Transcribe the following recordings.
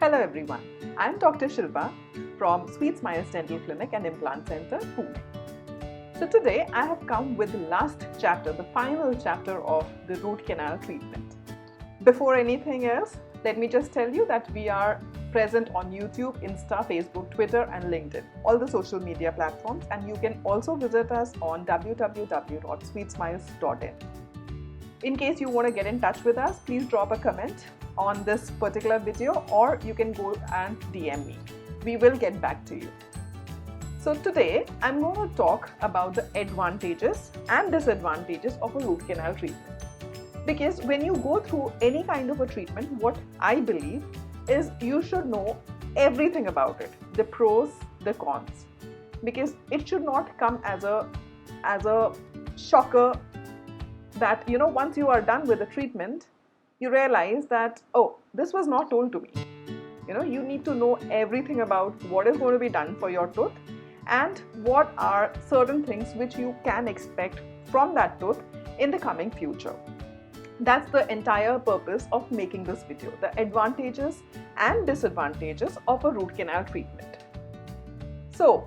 Hello everyone, I am Dr. Shilpa from Sweet Smiles Dental Clinic and Implant Center, Pune. So today I have come with the last chapter, the final chapter of the root canal treatment. Before anything else, let me just tell you that we are present on YouTube, Insta, Facebook, Twitter and LinkedIn, all the social media platforms, and you can also visit us on www.sweetsmiles.in. In case you want to get in touch with us, please drop a comment on this particular video or you can go and DM me. We will get back to you. So today I'm going to talk about the advantages and disadvantages of a root canal treatment. Because when you go through any kind of a treatment, what I believe is you should know everything about it, the pros, the cons. Because it should not come as a shocker that, once you are done with the treatment, you realize that, oh, this was not told to me. You need to know everything about what is going to be done for your tooth and what are certain things which you can expect from that tooth in the coming future. That's the entire purpose of making this video, the advantages and disadvantages of a root canal treatment. So,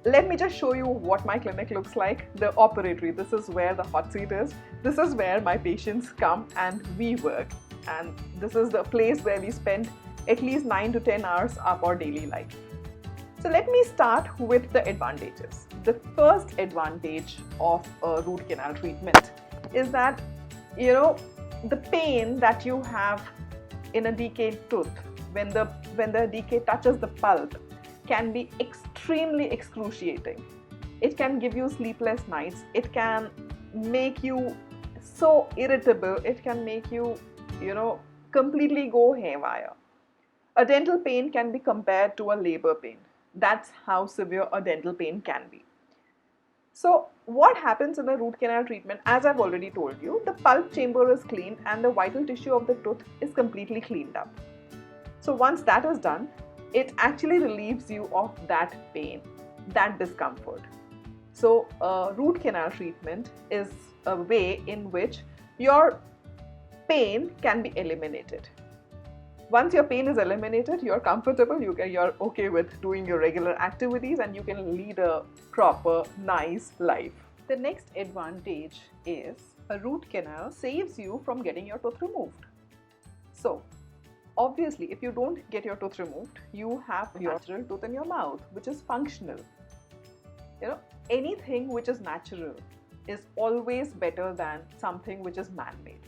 let me just show you what my clinic looks like, the operatory. This is where the hot seat is. This is where my patients come and we work. And this is the place where we spend at least 9 to 10 hours of our daily life. So let me start with the advantages. The first advantage of a root canal treatment is that, the pain that you have in a decayed tooth when the decay touches the pulp can be extremely excruciating. It can give you sleepless nights. It can make you so irritable. It can make you, completely go haywire. A dental pain can be compared to a labor pain. That's how severe a dental pain can be. So what happens in a root canal treatment? As I've already told you, the pulp chamber is cleaned and the vital tissue of the tooth is completely cleaned up. So once that is done, it actually relieves you of that pain, that discomfort. So root canal treatment is a way in which your pain can be eliminated. Once your pain is eliminated, you're comfortable, you're okay with doing your regular activities and you can lead a proper, nice life. The next advantage is a root canal saves you from getting your tooth removed. So, obviously, if you don't get your tooth removed, you have your natural tooth in your mouth, which is functional. Anything which is natural is always better than something which is man-made.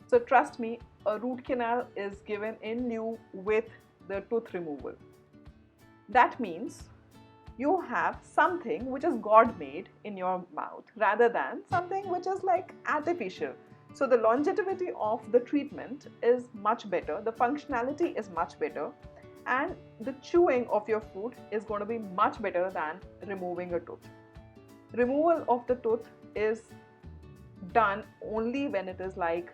So trust me, a root canal is given in lieu with the tooth removal. That means you have something which is God-made in your mouth rather than something which is like artificial. So the longevity of the treatment is much better, the functionality is much better, and the chewing of your food is going to be much better than removing a tooth. Removal of the tooth is done only when it is like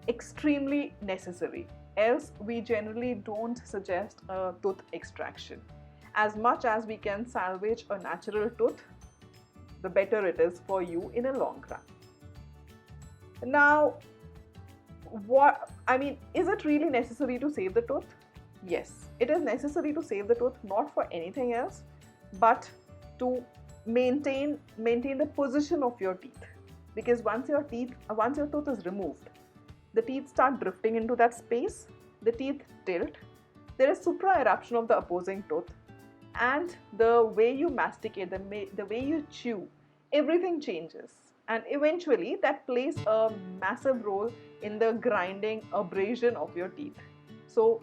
extremely necessary. Else we generally don't suggest a tooth extraction. As much as we can salvage a natural tooth, the better it is for you in a long run. Now, is it really necessary to save the tooth? Yes, it is necessary to save the tooth, not for anything else, but to maintain the position of your teeth. Because once your tooth is removed, the teeth start drifting into that space, the teeth tilt, there is supra-eruption of the opposing tooth, and the way you masticate, the way you chew, everything changes. And eventually that plays a massive role in the grinding, abrasion of your teeth. So,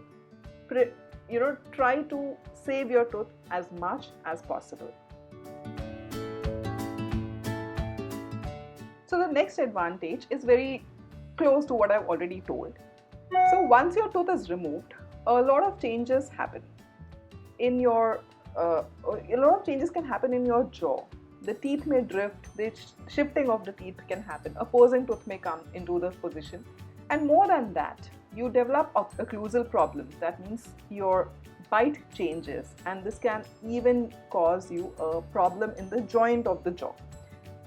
try to save your tooth as much as possible. So the next advantage is very close to what I've already told. So once your tooth is removed, a lot of changes happen in your a lot of changes can happen in your jaw. The teeth may drift, the shifting of the teeth can happen, opposing tooth may come into the position, and more than that, you develop occlusal problems. That means your bite changes, and this can even cause you a problem in the joint of the jaw.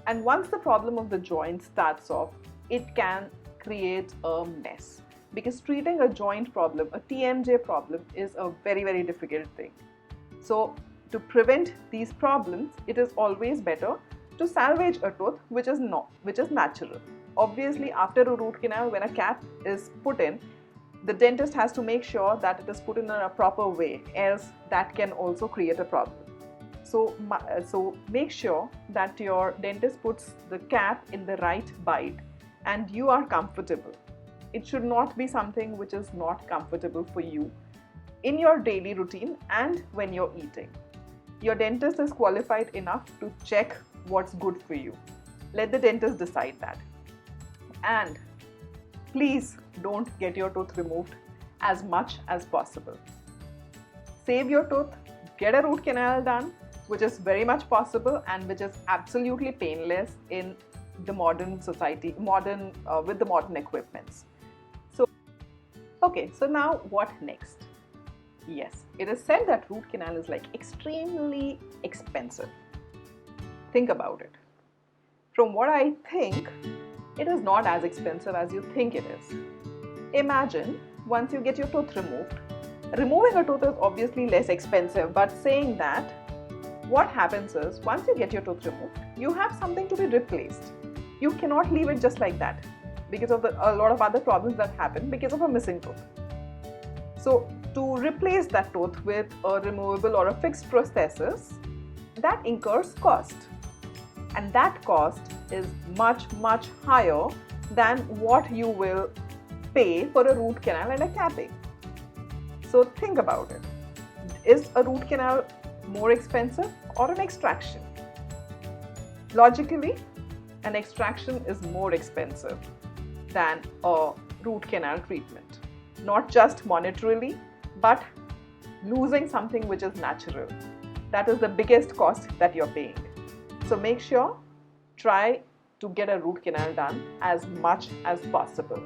And once the problem of the joint starts off, it can create a mess. because treating a joint problem, a TMJ problem, is a very, very difficult thing. So to prevent these problems, it is always better to salvage a tooth which is natural. Obviously, after a root canal, when a cap is put in, the dentist has to make sure that it is put in a proper way, else that can also create a problem. So make sure that your dentist puts the cap in the right bite and you are comfortable. It should not be something which is not comfortable for you in your daily routine and when you're eating. Your dentist is qualified enough to check what's good for you. Let the dentist decide that. And please don't get your tooth removed as much as possible. Save your tooth, get a root canal done, which is very much possible and which is absolutely painless in the modern society, with the modern equipments. So now what next? Yes, it is said that root canal is like extremely expensive. Think about it. From what I think, it is not as expensive as you think it is. Imagine once you get your tooth removed. Removing a tooth is obviously less expensive, but saying that, what happens is once you get your tooth removed, you have something to be replaced. You cannot leave it just like that because of a lot of other problems that happen because of a missing tooth. So to replace that tooth with a removable or a fixed prosthesis, that incurs cost. And that cost is much, much higher than what you will pay for a root canal and a capping. So think about it. Is a root canal more expensive or an extraction? Logically, an extraction is more expensive than a root canal treatment. Not just monetarily, but losing something which is natural. That is the biggest cost that you're paying. So make sure, try to get a root canal done as much as possible.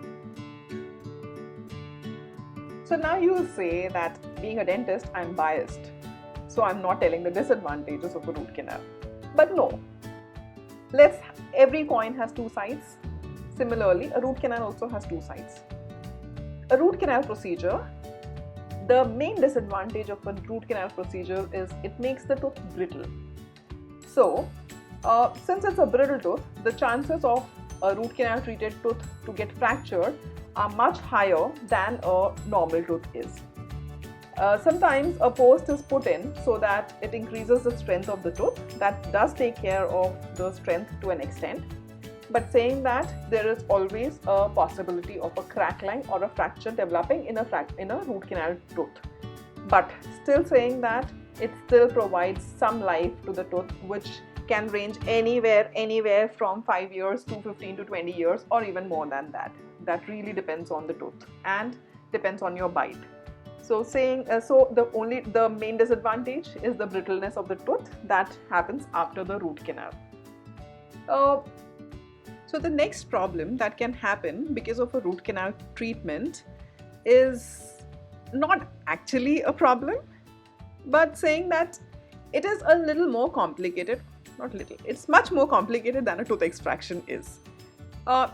So now you will say that being a dentist, I'm biased. So I'm not telling the disadvantages of a root canal. But no, every coin has two sides. Similarly, a root canal also has two sides. A root canal procedure, the main disadvantage of a root canal procedure is it makes the tooth brittle. So, since it's a brittle tooth, the chances of a root canal treated tooth to get fractured are much higher than a normal tooth is. Sometimes a post is put in so that it increases the strength of the tooth. That does take care of the strength to an extent. But saying that, there is always a possibility of a crack line or a fracture developing in a root canal tooth. But still saying that, it still provides some life to the tooth, which can range anywhere from 5 years to 15 to 20 years or even more than that. That really depends on the tooth and depends on your bite. So the main disadvantage is the brittleness of the tooth that happens after the root canal. So the next problem that can happen because of a root canal treatment is not actually a problem, but saying that it is a little more complicated. Not little, it's much more complicated than a tooth extraction is.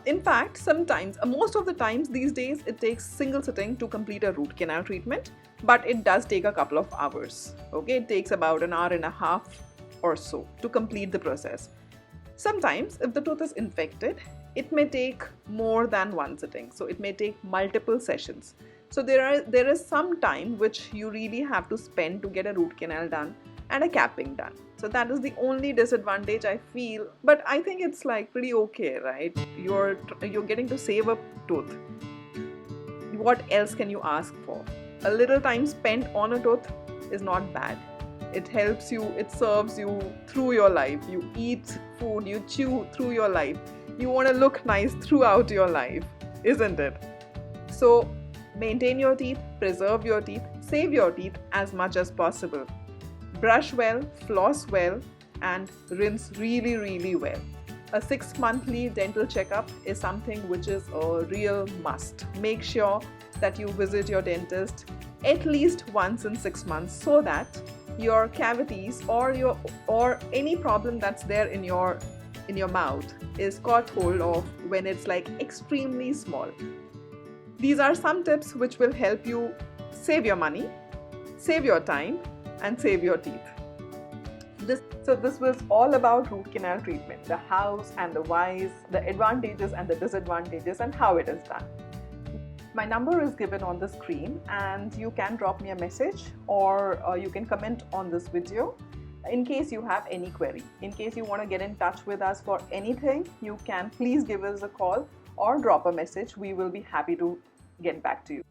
In fact, sometimes, most of the times these days, it takes single sitting to complete a root canal treatment, but it does take a couple of hours. Okay, it takes about an hour and a half or so to complete the process. Sometimes, if the tooth is infected, it may take more than one sitting. So it may take multiple sessions. So there is some time which you really have to spend to get a root canal done and a capping done. So that is the only disadvantage I feel, but I think it's like pretty okay, right? You're getting to save a tooth. What else can you ask for? A little time spent on a tooth is not bad. It helps you, it serves you through your life. You eat food, you chew through your life. You want to look nice throughout your life, isn't it? So maintain your teeth, preserve your teeth, save your teeth as much as possible. Brush well, floss well, and rinse really, really well. A 6-monthly dental checkup is something which is a real must. Make sure that you visit your dentist at least once in 6 months so that your cavities or any problem that's there in your mouth is caught hold of when it's like extremely small. These are some tips which will help you save your money, save your time, and save your teeth. So this was all about root canal treatment, the hows and the whys, the advantages and the disadvantages, and how it is done. My number is given on the screen, and you can drop me a message or you can comment on this video in case you have any query. In case you want to get in touch with us for anything, you can please give us a call or drop a message. We will be happy to get back to you.